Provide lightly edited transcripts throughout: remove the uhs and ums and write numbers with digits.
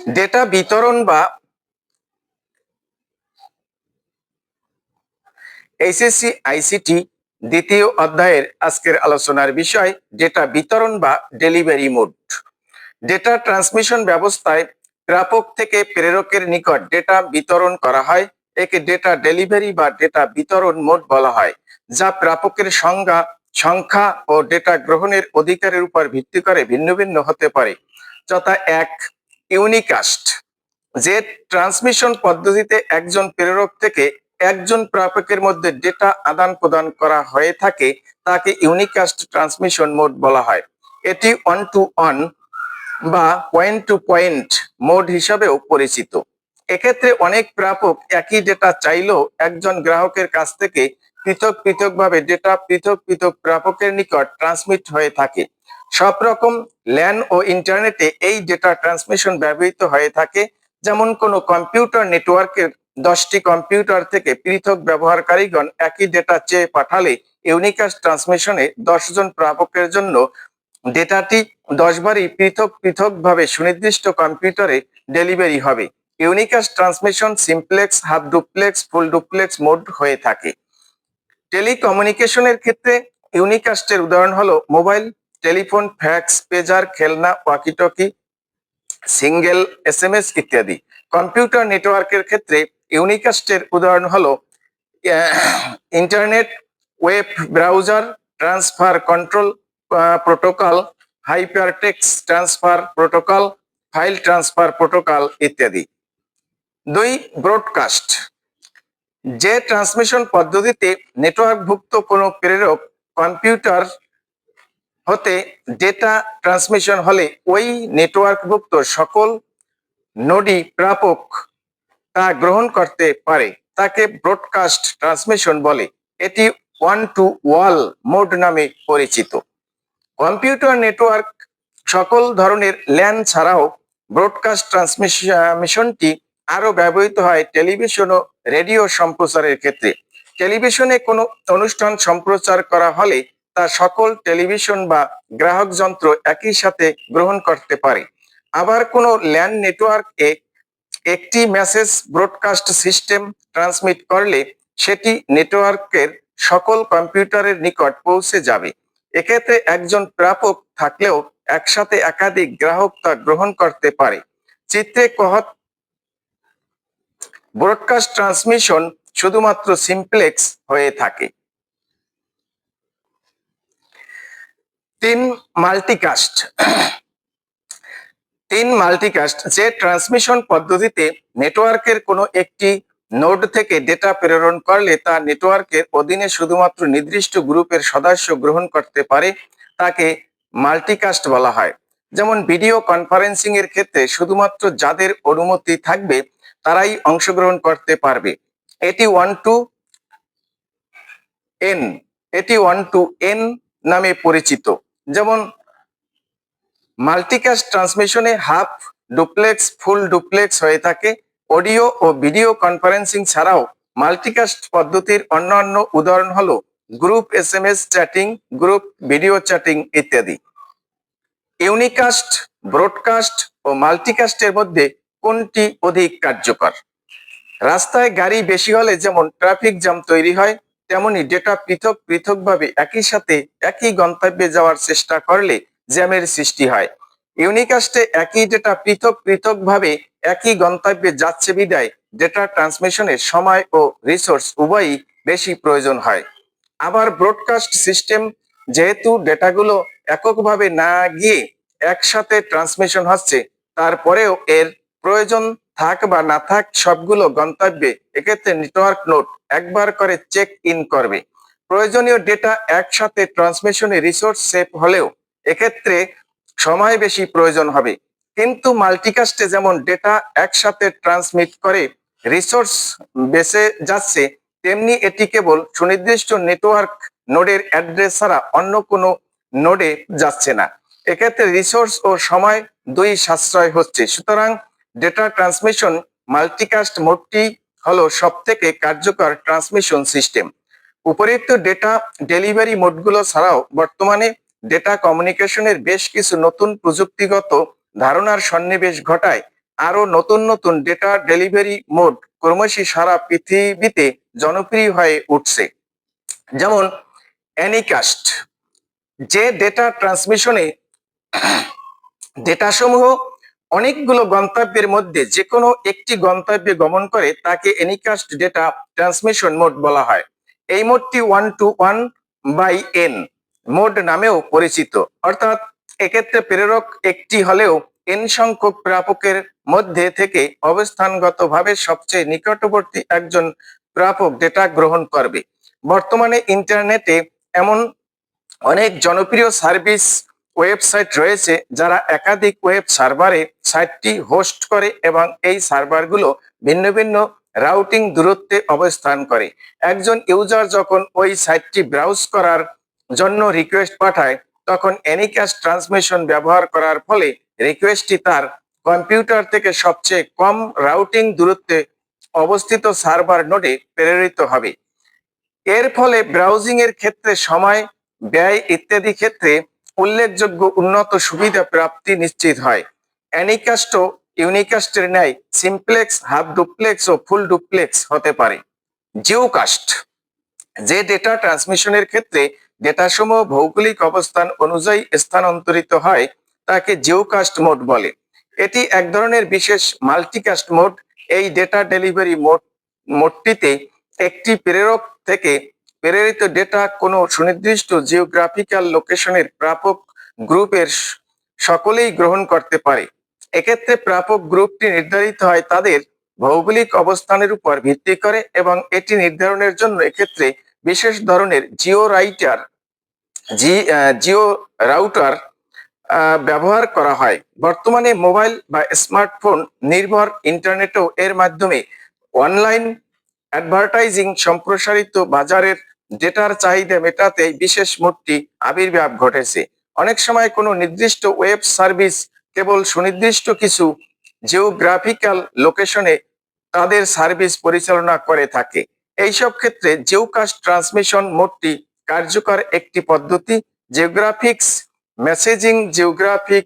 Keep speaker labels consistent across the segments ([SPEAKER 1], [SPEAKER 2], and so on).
[SPEAKER 1] Data বিতরণ বা HSC ICT দ্বিতীয় অধ্যায়ের আজকের আলোচনার বিষয় ডেটা বিতরণ বা ডেলিভারি মোড। ডেটা ট্রান্সমিশন ব্যবস্থায় প্রাপক থেকে প্রেরকের নিকট ডেটা বিতরণ করা হয়, একে ডেটা ডেলিভারি বা ডেটা বিতরণ মোড বলা হয়, যা প্রাপকের সংখ্যা ও ডেটা গ্রহণের অধিকারের উপর ভিত্তি করে ভিন্ন ভিন্ন হতে পারে। যথা এক, ইউনিকাস্ট, যে ট্রান্সমিশন পদ্ধতিতে একজন প্রেরক থেকে একজন প্রাপকের মধ্যে ডেটা আদান প্রদান করা হয়ে থাকে তাকে ইউনিকাস্ট ট্রান্সমিশন মোড বলা হয়। এটি ওয়ান টু ওয়ান বা পয়েন্ট টু পয়েন্ট মোড হিসাবেও পরিচিত। এক্ষেত্রে অনেক প্রাপক একই ডেটা চাইলেও একজন গ্রাহকের কাছ থেকে পৃথক পৃথকভাবে ডেটা পৃথক পৃথক প্রাপকের নিকট ট্রান্সমিট হয়ে থাকে। সব রকম ল্যান ও ইন্টারনেটে এই ডেটা ট্রান্সমিশন ব্যবহৃত হয়ে থাকে। যেমন কোনো কম্পিউটার নেটওয়ার্কের 10টি কম্পিউটার থেকে পৃথক ব্যবহারকারীগণ একই ডেটা চেয়ে পাঠালে ইউনিকাস্ট ট্রান্সমিশনে 10 জন প্রাপকের জন্য ডেটাটি 10 বারই পৃথক পৃথকভাবে সুনির্দিষ্ট কম্পিউটারে ডেলিভারি হবে। Unicast transmission simplex, half duplex, full duplex mode হয়ে থাকে। টেলিকমিউনিকেশনের ক্ষেত্রে ইউনিকাস্টের উদাহরণ হলো মোবাইল টেলিফোন, ফ্যাক্স, পেজার, খেলনা, ওয়াকিটকি, সিঙ্গেল এসএমএস ইত্যাদি। কম্পিউটার নেটওয়ার্কের ক্ষেত্রে ইউনিকাস্টের উদাহরণ হলো internet, web browser, transfer control protocol, hypertext transfer protocol, file transfer protocol ইত্যাদি। 2, ব্রডকাস্ট, যে ট্রান্সমিশন পদ্ধতিতে নেটওয়ার্কভুক্ত কোনো প্রেরক কম্পিউটার হতে ডেটা ট্রান্সমিশন হলে ওই নেটওয়ার্কভুক্ত সকল নোডই প্রাপক তা গ্রহণ করতে পারে তাকে ব্রডকাস্ট ট্রান্সমিশন বলে। এটি ওয়ান টু ওয়াল মোড নামে পরিচিত। কম্পিউটার নেটওয়ার্ক সকল ধরনের ল্যান ছাড়াও ব্রডকাস্ট ট্রান্সমিশনটি আরো ব্যবহৃত হয় টেলিভিশন ও রেডিও সম্প্রচারের ক্ষেত্রে। টেলিভিশনে কোনো অনুষ্ঠান সম্প্রচার করা হলে তা সকল টেলিভিশন বা গ্রাহক যন্ত্র একই সাথে গ্রহণ করতে পারে। আবার কোনো ল্যান নেটওয়ার্কে একটি মেসেজ ব্রডকাস্ট সিস্টেম ট্রান্সমিট করলে সেটি নেটওয়ার্কের সকল কম্পিউটারের নিকট পৌঁছে যাবে। এক্ষেত্রে একজন প্রাপক থাকলেও একসাথে একাধিক গ্রাহক তা গ্রহণ করতে পারে। চিত্রে কহত ব্রডকাস্ট ট্রান্সমিশন শুধুমাত্র সিমপ্লেক্স হয়ে থাকে। 3, মাল্টিকাস্ট। 3, মাল্টিকাস্ট, যে ট্রান্সমিশন পদ্ধতিতে নেটওয়ার্কের কোনো একটি নোড থেকে ডেটা প্রেরণ করলে তা নেটওয়ার্কের অধীনে শুধুমাত্র নির্দিষ্ট গ্রুপের সদস্য গ্রহণ করতে পারে তাকে মাল্টিকাস্ট বলা হয়। যেমন ভিডিও কনফারেন্সিং এর ক্ষেত্রে শুধুমাত্র যাদের অনুমতি থাকবে তারাই অংশগ্রহণ করতে পারবে। এটি ওয়ান টু এন নামে পরিচিত। যেমন মাল্টিকাস্ট ট্রান্সমিশনে হাফ ডুপ্লেক্স, ফুল ডুপ্লেক্স হয়ে থাকে। অডিও ও ভিডিও কনফারেন্সিং ছাড়াও মাল্টিকাস্ট পদ্ধতির অন্যান্য উদাহরণ হলো group SMS chatting, group video chatting ইত্যাদি। ইউনিকাস্ট, ব্রডকাস্ট ও মাল্টিকাস্টের মধ্যে কোনটি অধিক কার্যকর? রাস্তায় গাড়ি বেশি হলে যেমন ট্রাফিক জ্যাম তৈরি হয়, তেমনি ডেটা পৃথক পৃথকভাবে একই সাথে একই গন্তব্যে যাওয়ার চেষ্টা করলে জ্যামের সৃষ্টি হয়। ইউনিকাস্টে একই ডেটা পৃথক পৃথকভাবে একই গন্তব্যে যাচ্ছে বিদায় ডেটা ট্রান্সমিশনের সময় ও রিসোর্স উভয়ই বেশি প্রয়োজন হয়। আবার ব্রডকাস্ট সিস্টেম যেহেতু ডেটাগুলো এককভাবে না গিয়ে একসাথে ট্রান্সমিশন হচ্ছে, তারপরেও এর প্রয়োজন থাক বা না থাক সবগুলো গন্তব্যে এক্ষেত্রে নেটওয়ার্ক নোড একবার করে চেক ইন করবে। প্রয়োজনীয় ডেটা একসাথে ট্রান্সমিশনে রিসোর্স সেভ হলেও এক্ষেত্রে সময় বেশি প্রয়োজন হবে। কিন্তু মাল্টিকাস্টে যেমন ডেটা একসাথে ট্রান্সমিট করে রিসোর্স বেঁচে যাচ্ছে, তেমনি এটি কেবল সুনির্দিষ্ট নেটওয়ার্ক নোডের অ্যাড্রেস ছাড়া অন্য কোনো নোডে যাচ্ছে না। এক্ষেত্রে রিসোর্স ও সময় দুই সাশ্রয় হচ্ছে। সুতরাং ডেটা ট্রান্সমিশন মাল্টিকাস্ট মোডটি হলো সবথেকে কার্যকর ট্রান্সমিশন সিস্টেম। উপরিউক্ত ডেটা ডেলিভারি মোডগুলো ছাড়াও বর্তমানে ডেটা কমিউনিকেশনের বেশ কিছু নতুন প্রযুক্তিগত ধারণার সন্নিবেশ ঘটায় আরো নতুন নতুন ডেটা ডেলিভারি মোড ক্রমশই সারা পৃথিবীতে জনপ্রিয় হয়ে উঠছে। যেমন অ্যানিকাস্ট, যে ডেটা ট্রান্সমিশনে ডেটাসমূহ অনেকগুলো গন্তব্যের মধ্যে যে কোনো একটি গন্তব্যে গমন করে তাকে এনিকাস্ট ডেটা ট্রান্সমিশন মোড বলা হয়। এই মোডটি 1-to-1/n মোড নামেও পরিচিত, অর্থাৎ এক্ষেত্রে প্রেরক একটি হলেও n সংখ্যক প্রাপকের মধ্যে থেকে অবস্থানগতভাবে সবচেয়ে নিকটবর্তী একজন প্রাপক ডেটা গ্রহণ করবে। বর্তমানে ইন্টারনেটে এমন অনেক জনপ্রিয় সার্ভিস ওয়েবসাইট রয়েছে যারা একাধিক ওয়েব সার্ভারে সাইটটি হোস্ট করে এবং এই সার্ভারগুলো ভিন্ন ভিন্ন রাউটিং দূরত্বে অবস্থান করে। একজন ইউজার যখন ওই সাইটটি ব্রাউজ করার জন্য রিকোয়েস্ট পাঠায় তখন এনিকাস্ট ট্রান্সমিশন ব্যবহার করার ফলে রিকোয়েস্টটি তার কম্পিউটার থেকে সবচেয়ে কম রাউটিং দূরত্বে অবস্থিত সার্ভার নোডে প্রেরিত হবে। এর ফলে ব্রাউজিং এর ক্ষেত্রে সময়, ব্যয় ইত্যাদি ক্ষেত্রে উল্লেখযোগ্য উন্নত সুবিধা প্রাপ্তি নিশ্চিত হয়। অ্যানিকাস্ট ও ইউনিকাস্টের ন্যায় সিমপ্লেক্স, হাফ ডুপ্লেক্স ও ফুল ডুপ্লেক্স হতে পারে। জিওকাস্ট, যে ডেটা ট্রান্সমিশনের ক্ষেত্রে ডেটাসমূহ ভৌগোলিক অবস্থান অনুযায়ী স্থানান্তরিত হয় তাকে জিওকাস্ট মোড বলে। এটি এক ধরনের বিশেষ মাল্টিকাস্ট মোড। এই ডেটা ডেলিভারি মোডটিতে একটি প্রেরক থেকে প্রেরিত ডেটা কোনো সুনির্দিষ্ট জিওগ্রাফিক্যাল লোকেশনের প্রাপক গ্রুপের সকলেই গ্রহণ করতে পারে। এক্ষেত্রে প্রাপক গ্রুপটি নির্ধারিত হয় তাদের ভৌগোলিক অবস্থানের উপর ভিত্তি করে এবং এটি নির্ধারণের জন্য এক্ষেত্রে বিশেষ ধরনের জিও রাউটার ব্যবহার করা হয়। বর্তমানে মোবাইল বা স্মার্টফোন নির্ভর ইন্টারনেটও এর মাধ্যমে অনলাইন অ্যাডভার্টাইজিং সম্প্রসারিত বাজারের ডেটার চাহিদা মেটাতে বিশেষ মোডটি আবির্ভাব ঘটেছে। অনেক সময় কোনো নির্দিষ্ট ওয়েব সার্ভিস কেবল সুনির্দিষ্ট কিছু জিওগ্রাফিক্যাল লোকেশনে তাদের সার্ভিস পরিচালনা করে থাকে। এইসব ক্ষেত্রে জিওকাস্ট ট্রান্সমিশন মোডটি কার্যকর একটি পদ্ধতি। জিওগ্রাফিক্স মেসেজিং, জিওগ্রাফিক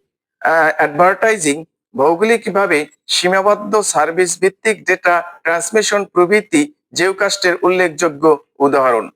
[SPEAKER 1] অ্যাডভার্টাইজিং, ভৌগোলিকভাবে সীমাবদ্ধ সার্ভিস ভিত্তিক ডেটা ট্রান্সমিশন প্রভৃতি জিওকাস্টের উল্লেখযোগ্য উদাহরণ।